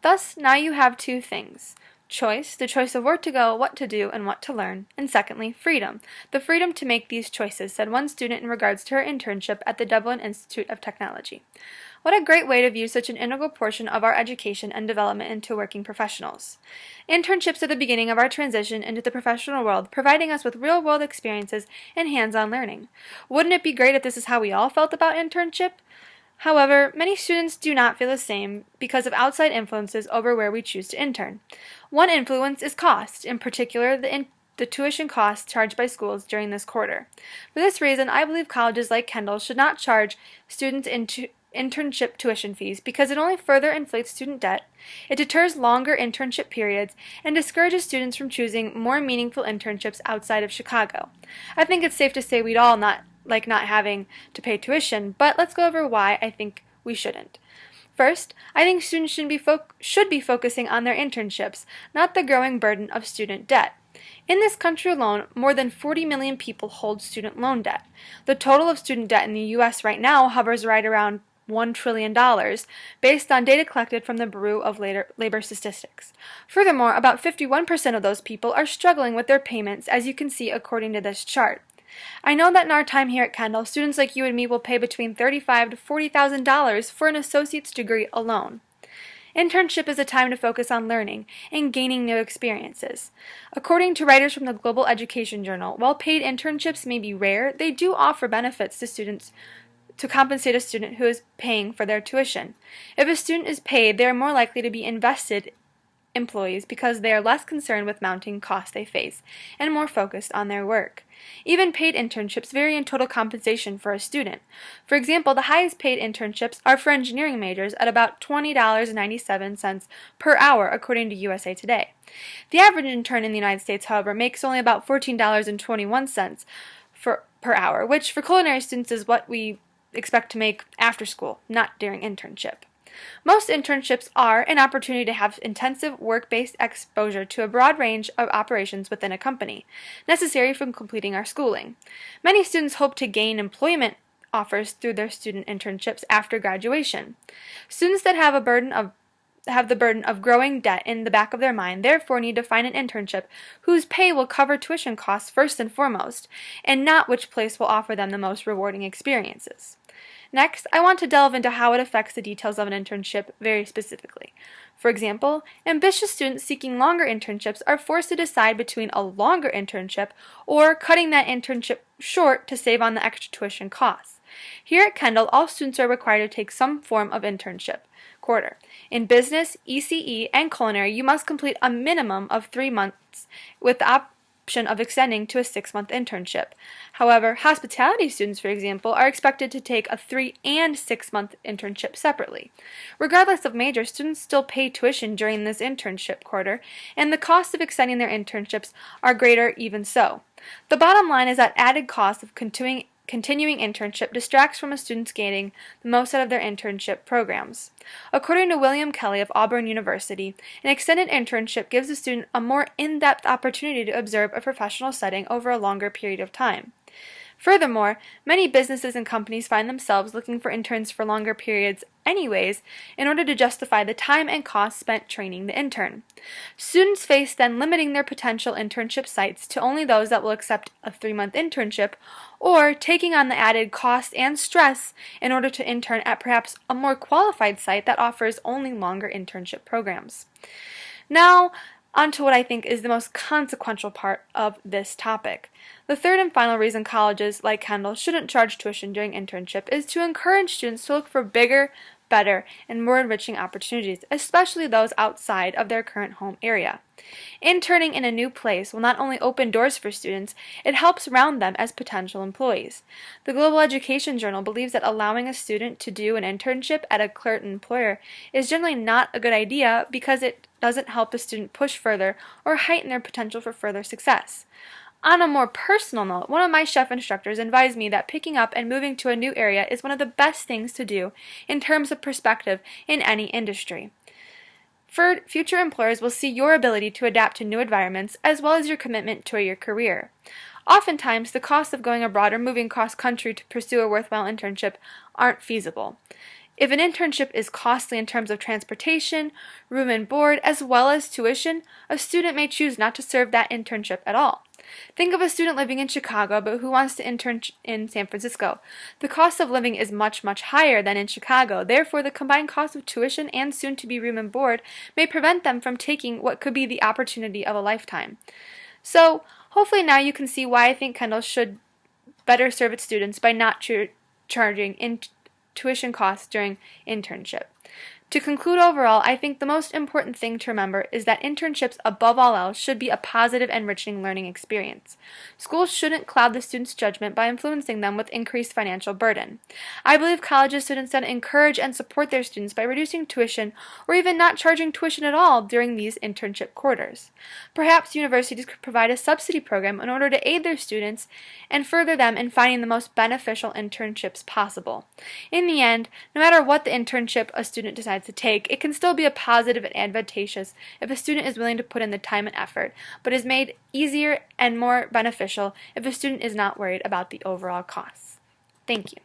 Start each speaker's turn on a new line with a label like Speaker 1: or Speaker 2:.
Speaker 1: Thus, now you have two things. Choice, the choice of where to go, what to do, and what to learn. And secondly, freedom, the freedom to make these choices, said one student in regards to her internship at the Dublin Institute of Technology. What a great way to view such an integral portion of our education and development into working professionals. Internships are the beginning of our transition into the professional world, providing us with real-world experiences and hands-on learning. Wouldn't it be great if this is how we all felt about internship? However, many students do not feel the same because of outside influences over where we choose to intern. One influence is cost, in particular the tuition costs charged by schools during this quarter. For this reason, I believe colleges like Kendall should not charge students internship tuition fees because it only further inflates student debt, it deters longer internship periods, and discourages students from choosing more meaningful internships outside of Chicago. I think it's safe to say we'd all not having to pay tuition, but let's go over why I think we shouldn't. First, I think students should be focusing on their internships, not the growing burden of student debt. In this country alone, more than 40 million people hold student loan debt. The total of student debt in the U.S. right now hovers right around $1 trillion, based on data collected from the Bureau of Labor Statistics. Furthermore, about 51% of those people are struggling with their payments, as you can see according to this chart. I know that in our time here at Kendall, students like you and me will pay between $35,000 to $40,000 for an associate's degree alone. Internship is a time to focus on learning and gaining new experiences. According to writers from the Global Education Journal, while paid internships may be rare, they do offer benefits to students to compensate a student who is paying for their tuition. If a student is paid, they are more likely to be invested employees because they are less concerned with mounting costs they face and more focused on their work. Even paid internships vary in total compensation for a student. For example, the highest paid internships are for engineering majors at about $20.97 per hour, according to USA Today. The average intern in the United States, however, makes only about $14.21 per hour, which for culinary students is what we expect to make after school, not during internship. Most internships are an opportunity to have intensive work-based exposure to a broad range of operations within a company, necessary for completing our schooling. Many students hope to gain employment offers through their student internships after graduation. Students that have the burden of growing debt in the back of their mind therefore need to find an internship whose pay will cover tuition costs first and foremost, and not which place will offer them the most rewarding experiences. Next, I want to delve into how it affects the details of an internship very specifically. For example, ambitious students seeking longer internships are forced to decide between a longer internship or cutting that internship short to save on the extra tuition costs. Here at Kendall, all students are required to take some form of internship quarter. In business, ECE, and culinary, you must complete a minimum of 3 months with the option of extending to a 6-month internship. However, hospitality students, for example, are expected to take a 3- and 6-month internship separately. Regardless of major, students still pay tuition during this internship quarter, and the costs of extending their internships are greater even so. The bottom line is that added cost of continuing internship distracts from a student's gaining the most out of their internship programs. According to William Kelly of Auburn University, an extended internship gives a student a more in-depth opportunity to observe a professional setting over a longer period of time. Furthermore, many businesses and companies find themselves looking for interns for longer periods anyways in order to justify the time and cost spent training the intern. Students face then limiting their potential internship sites to only those that will accept a 3-month internship, or taking on the added cost and stress in order to intern at perhaps a more qualified site that offers only longer internship programs. Now, on to what I think is the most consequential part of this topic. The third and final reason colleges like Kendall shouldn't charge tuition during internship is to encourage students to look for bigger, better, and more enriching opportunities, especially those outside of their current home area. Interning in a new place will not only open doors for students, it helps round them as potential employees. The Global Education Journal believes that allowing a student to do an internship at a current employer is generally not a good idea because it doesn't help the student push further or heighten their potential for further success. On a more personal note, one of my chef instructors advised me that picking up and moving to a new area is one of the best things to do in terms of perspective in any industry. Future employers will see your ability to adapt to new environments as well as your commitment to your career. Oftentimes, the costs of going abroad or moving cross-country to pursue a worthwhile internship aren't feasible. If an internship is costly in terms of transportation, room and board, as well as tuition, a student may choose not to serve that internship at all. Think of a student living in Chicago but who wants to intern in San Francisco. The cost of living is much, much higher than in Chicago. Therefore, the combined cost of tuition and soon-to-be room and board may prevent them from taking what could be the opportunity of a lifetime. So, hopefully now you can see why I think Kendall should better serve its students by not charging tuition costs during internship. To conclude overall, I think the most important thing to remember is that internships, above all else, should be a positive, enriching learning experience. Schools shouldn't cloud the students' judgment by influencing them with increased financial burden. I believe colleges should instead encourage and support their students by reducing tuition or even not charging tuition at all during these internship quarters. Perhaps universities could provide a subsidy program in order to aid their students and further them in finding the most beneficial internships possible. In the end, no matter what the internship a student decides to take, it can still be a positive and advantageous if a student is willing to put in the time and effort, but is made easier and more beneficial if a student is not worried about the overall costs. Thank you.